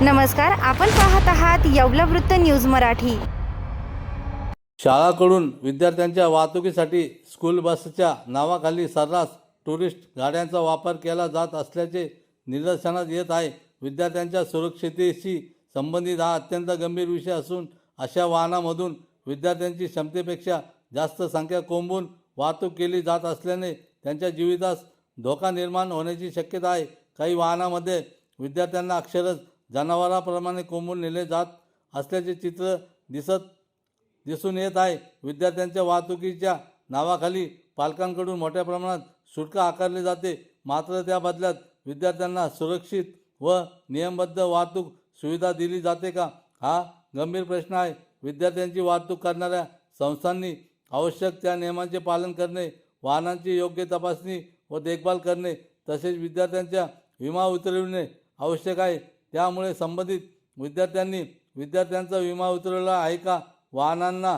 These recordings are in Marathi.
नमस्कार, आपण पाहत आहात येवला वृत्त न्यूज मराठी। शाळाकडून विद्यार्थ्यांच्या वाहतुकीसाठी स्कूल बसच्या नावाखाली सर्रास टुरिस्ट गाड्यांचा वापर केला जात असल्याचे निदर्शनास येत आहे। विद्यार्थ्यांच्या सुरक्षिततेशी संबंधित हा अत्यंत गंभीर विषय असून अशा वाहनांमधून विद्यार्थ्यांची क्षमतेपेक्षा जास्त संख्या कोंबून वाहतूक केली जात असल्याने त्यांच्या जीवितास धोका निर्माण होण्याची शक्यता आहे। काही वाहनांमध्ये विद्यार्थ्यांना अक्षरशः जनावरांप्रमाणे कोंबून नेले जात असल्याचे चित्र दिसून येत आहे। विद्यार्थ्यांच्या वाहतुकीच्या नावाखाली पालकांकडून मोठ्या प्रमाणात शुल्क आकारले जाते, मात्र त्या बदल्यात विद्यार्थ्यांना सुरक्षित व नियमबद्ध वाहतूक सुविधा दिली जाते का, हा गंभीर प्रश्न आहे। विद्यार्थ्यांची वाहतूक करणाऱ्या संस्थांनी आवश्यक त्या नियमांचे पालन करणे, वाहनांची योग्य तपासणी व देखभाल करणे तसेच विद्यार्थ्यांचा विमा उतरविणे आवश्यक आहे। त्यामुळे संबंधित विद्यार्थ्यांनी विद्यार्थ्यांचा विमा उतरवला आहे का, वाहनांना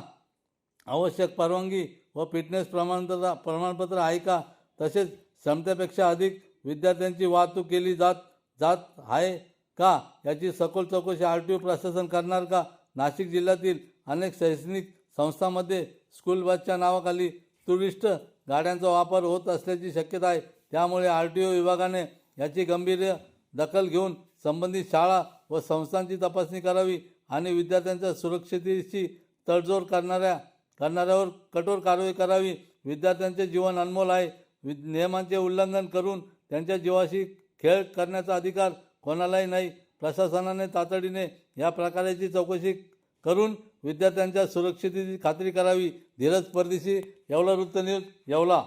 आवश्यक परवानगी व फिटनेस प्रमाणपत्र आहे का, तसेच क्षमतेपेक्षा अधिक विद्यार्थ्यांची वाहतूक केली जात आहे का याची सखोल चौकशी RTO प्रशासन करणार का। नाशिक जिल्ह्यातील अनेक शैक्षणिक संस्थांमध्ये स्कूल बसच्या नावाखाली टुरिस्ट गाड्यांचा वापर होत असल्याची शक्यता आहे। त्यामुळे RTO विभागाने याची गंभीर दखल घेऊन संबंधित शाळा व संस्थांची तपासणी करावी आणि विद्यार्थ्यांच्या सुरक्षिततेशी तडजोड करणाऱ्यावर कठोर कारवाई करावी। विद्यार्थ्यांचे जीवन अनमोल आहे। नियमांचे उल्लंघन करून त्यांच्या जीवाशी खेळ करण्याचा अधिकार कोणालाही नाही। प्रशासनाने तातडीने या प्रकाराची चौकशी करून विद्यार्थ्यांच्या सुरक्षिततेची खात्री करावी। धीरज परदेशी, येवला वृत्त न्यूज, येवला।